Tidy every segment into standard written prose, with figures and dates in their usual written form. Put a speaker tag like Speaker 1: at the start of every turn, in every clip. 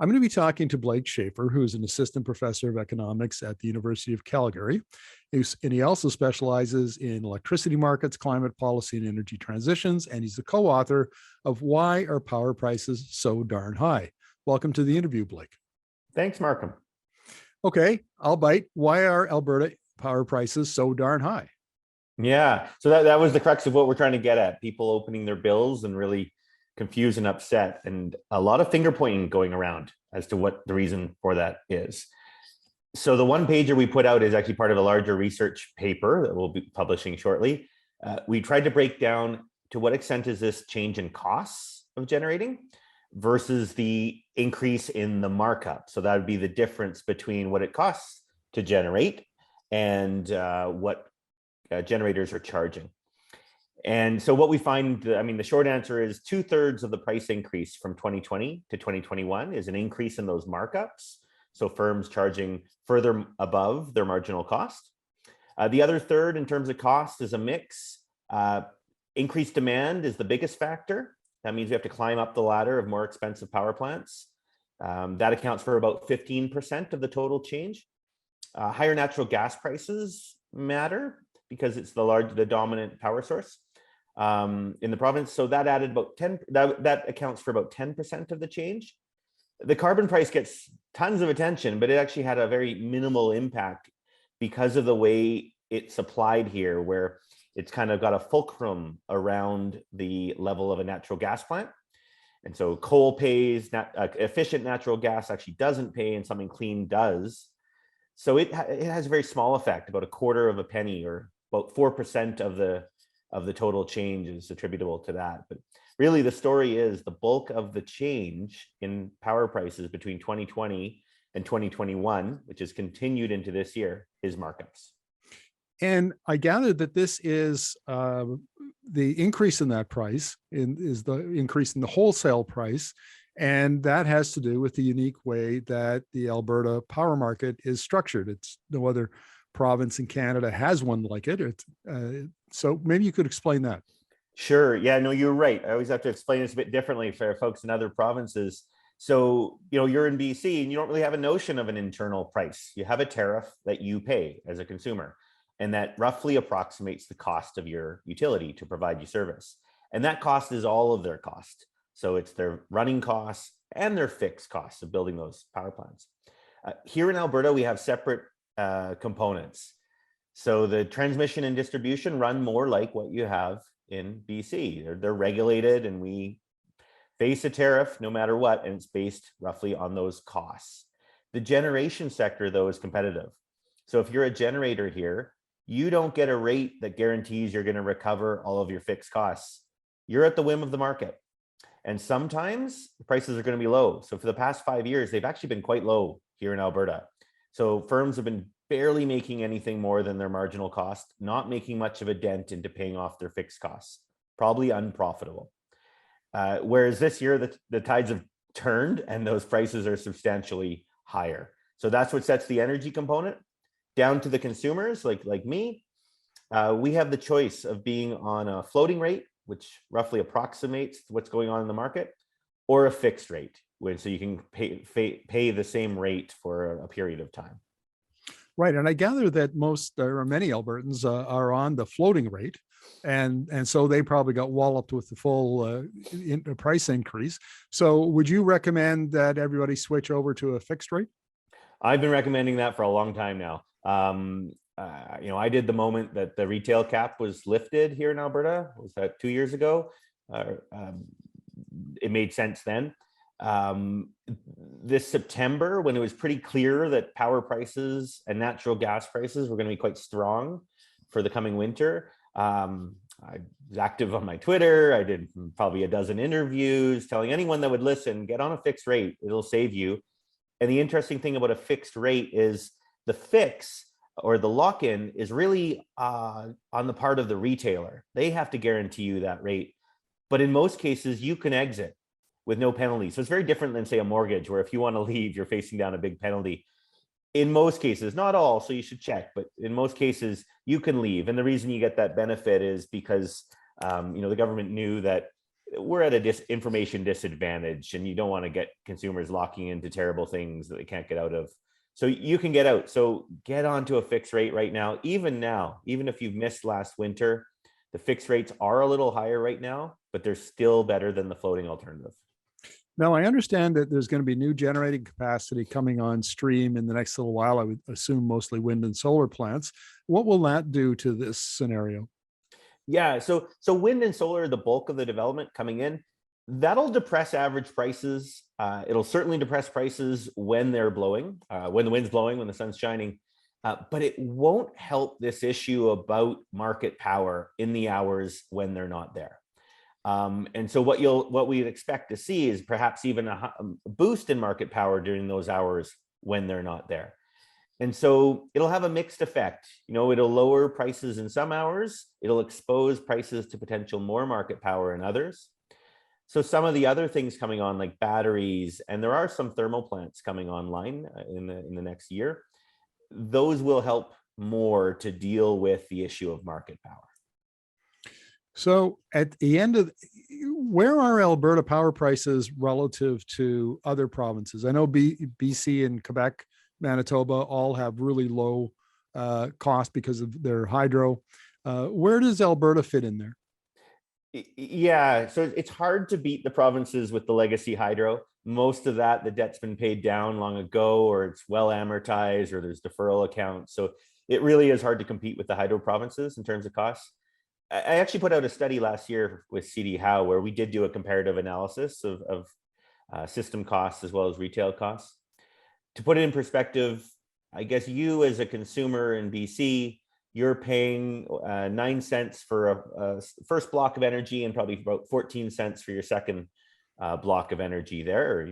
Speaker 1: I'm going to be talking to Blake Shaffer, who is an assistant professor of economics at the University of Calgary. And he also specializes in electricity markets, climate policy, and energy transitions. And he's the co-author of Why Are Power Prices So Darn High? Welcome to the interview, Blake.
Speaker 2: Thanks, Markham.
Speaker 1: Okay, I'll bite. Why are Alberta power prices so darn high?
Speaker 2: Yeah, so that was the crux of what we're trying to get at. People opening their bills and really confused and upset, and a lot of finger pointing going around as to what the reason for that is. So the one pager we put out is actually part of a larger research paper that we'll be publishing shortly. We tried to break down to what extent is this change in costs of generating versus the increase in the markup. So that would be the difference between what it costs to generate and what generators are charging. And so what we find, the short answer is 2/3 of the price increase from 2020 to 2021 is an increase in those markups. So firms charging further above their marginal cost. The other third in terms of cost is a mix. Increased demand is the biggest factor. That means we have to climb up the ladder of more expensive power plants. That accounts for about 15% of the total change. Higher natural gas prices matter because it's the dominant power source in the province. So that added about 10, that accounts for about 10% of the change. The carbon price gets tons of attention, but it actually had a very minimal impact because of the way it's applied here, where it's kind of got a fulcrum around the level of a natural gas plant. And so coal pays, efficient natural gas actually doesn't pay, and something clean does. So it has a very small effect, about 1/4 of a penny, or about 4% of the total change is attributable to that. But really the story is the bulk of the change in power prices between 2020 and 2021, which has continued into this year, is markups.
Speaker 1: And I gather that this is the increase in that price is the increase in the wholesale price. And that has to do with the unique way that the Alberta power market is structured. It's no other province in Canada has one like it. So maybe you could explain that.
Speaker 2: Sure. Yeah, no, you're right. I always have to explain this a bit differently for folks in other provinces. So, you're in BC and you don't really have a notion of an internal price. You have a tariff that you pay as a consumer, and that roughly approximates the cost of your utility to provide you service. And that cost is all of their cost. So it's their running costs and their fixed costs of building those power plants. Here in Alberta, we have separate components. So the transmission and distribution run more like what you have in BC. They're regulated, and we face a tariff no matter what, and it's based roughly on those costs. The generation sector, though, is competitive. So if you're a generator here, you don't get a rate that guarantees you're going to recover all of your fixed costs. You're at the whim of the market. And sometimes the prices are going to be low. So for the past 5 years, they've actually been quite low here in Alberta. So firms have been barely making anything more than their marginal cost, not making much of a dent into paying off their fixed costs, probably unprofitable. Whereas this year, the tides have turned and those prices are substantially higher. So that's what sets the energy component. Down to the consumers like me, we have the choice of being on a floating rate, which roughly approximates what's going on in the market, or a fixed rate, so you can pay the same rate for a period of time.
Speaker 1: Right. And I gather that many Albertans are on the floating rate. And so they probably got walloped with the full price increase. So would you recommend that everybody switch over to a fixed rate?
Speaker 2: I've been recommending that for a long time now. I did the moment that the retail cap was lifted here in Alberta. Was that 2 years ago? It made sense then. This September, when it was pretty clear that power prices and natural gas prices were going to be quite strong for the coming winter, I was active on my Twitter. I did probably a dozen interviews telling anyone that would listen, get on a fixed rate. It'll save you. And the interesting thing about a fixed rate is the fix, or the lock-in, is really on the part of the retailer. They have to guarantee you that rate. But in most cases, you can exit with no penalty. So it's very different than, say, a mortgage, where if you want to leave, you're facing down a big penalty. In most cases, not all, so you should check, but in most cases, you can leave. And the reason you get that benefit is because the government knew that we're at a information disadvantage, and you don't want to get consumers locking into terrible things that they can't get out of. So you can get out. So get onto a fixed rate right now. Even if you've missed last winter, the fixed rates are a little higher right now, but they're still better than the floating alternative.
Speaker 1: Now, I understand that there's going to be new generating capacity coming on stream in the next little while. I would assume mostly wind and solar plants. What will that do to this scenario?
Speaker 2: Yeah, so wind and solar, the bulk of the development coming in, that'll depress average prices. It'll certainly depress prices when they're blowing, when the wind's blowing, when the sun's shining. But it won't help this issue about market power in the hours when they're not there. And so what we'd expect to see is perhaps even a boost in market power during those hours when they're not there. And so it'll have a mixed effect. It'll lower prices in some hours. It'll expose prices to potential more market power in others. So some of the other things coming on, like batteries, and there are some thermal plants coming online in the next year, those will help more to deal with the issue of market power.
Speaker 1: So at the end of, where are Alberta power prices relative to other provinces? I know BC and Quebec, Manitoba all have really low cost because of their hydro. Where does Alberta fit in there?
Speaker 2: Yeah, so it's hard to beat the provinces with the legacy hydro. Most of that, the debt's been paid down long ago, or it's well amortized, or there's deferral accounts. So it really is hard to compete with the hydro provinces in terms of costs. I actually put out a study last year with CD Howe where we did do a comparative analysis of system costs as well as retail costs. To put it in perspective, I guess you as a consumer in BC, you're paying 9 cents for a first block of energy and probably about 14 cents for your second block of energy there,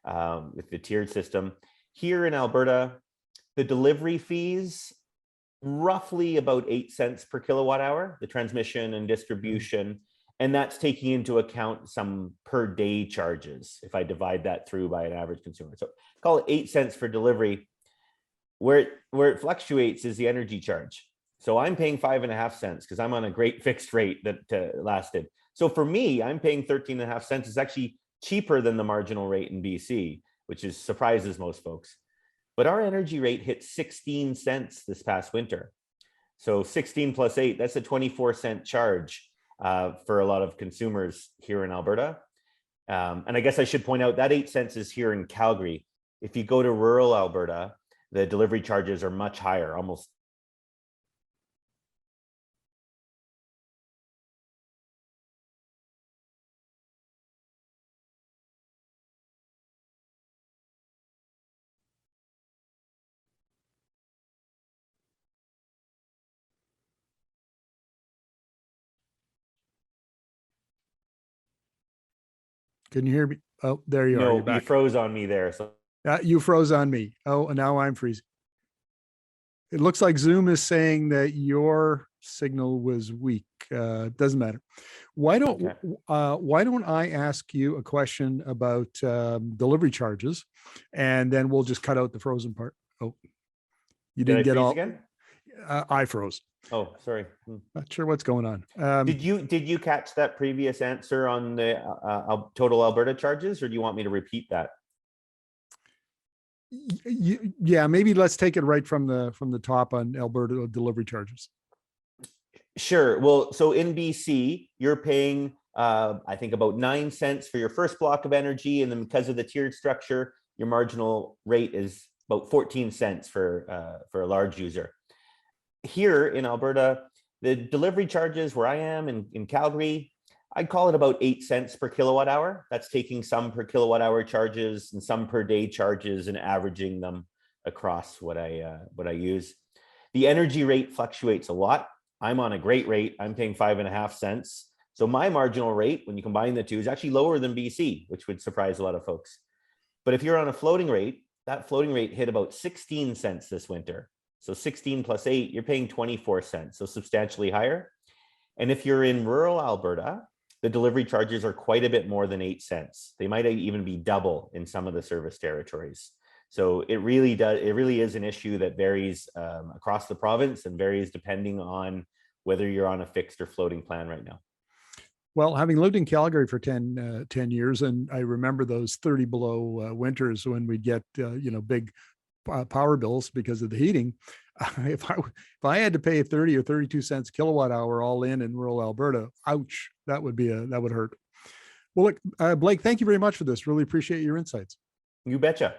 Speaker 2: or, with the tiered system. Here in Alberta, the delivery fees, roughly about 8 cents per kilowatt hour, the transmission and distribution. And that's taking into account some per day charges, if I divide that through by an average consumer. So call it 8 cents for delivery. Where it fluctuates is the energy charge. So I'm paying 5.5 cents because I'm on a great fixed rate that lasted. So for me, I'm paying 13.5 cents. It's actually cheaper than the marginal rate in BC, which surprises most folks. But our energy rate hit 16 cents this past winter. So 16 plus 8, that's a 24-cent charge for a lot of consumers here in Alberta. And I guess I should point out that 8 cents is here in Calgary. If you go to rural Alberta, the delivery charges are much higher, almost.
Speaker 1: Can you hear me? Oh, there you are. You're
Speaker 2: No, you
Speaker 1: back.
Speaker 2: froze on me there. So
Speaker 1: You froze on me. Oh, and now I'm freezing. It looks like Zoom is saying that your signal was weak. Doesn't matter. Why don't I ask you a question about delivery charges, and then we'll just cut out the frozen part. Oh, you
Speaker 2: did I
Speaker 1: didn't get
Speaker 2: freeze
Speaker 1: all.
Speaker 2: again?
Speaker 1: I froze.
Speaker 2: Oh, sorry.
Speaker 1: Not sure what's going on.
Speaker 2: Did you catch that previous answer on the total Alberta charges, or do you want me to repeat that?
Speaker 1: Yeah, maybe let's take it right from the top on Alberta delivery charges.
Speaker 2: Sure. Well, so in BC, you're paying, I think, about 9 cents for your first block of energy. And then because of the tiered structure, your marginal rate is about 14 cents for a large user. Here in Alberta, the delivery charges where I am in Calgary, I'd call it about 8 cents per kilowatt hour. That's taking some per kilowatt hour charges and some per day charges and averaging them across what I use. The energy rate fluctuates a lot. I'm on a great rate. I'm paying 5.5 cents. So my marginal rate, when you combine the two, is actually lower than BC, which would surprise a lot of folks. But if you're on a floating rate, that floating rate hit about 16 cents this winter. So 16 plus 8, you're paying 24 cents, so substantially higher. And if you're in rural Alberta, the delivery charges are quite a bit more than 8 cents. They might even be double in some of the service territories. So it really is an issue that varies across the province and varies depending on whether you're on a fixed or floating plan right now.
Speaker 1: Well, having lived in Calgary for 10 years, and I remember those 30 below winters when we'd get, big power bills because of the heating. If I had to pay 30 or 32 cents kilowatt hour all in rural Alberta, ouch, that would hurt. Well, look, Blake, thank you very much for this. Really appreciate your insights.
Speaker 2: You betcha.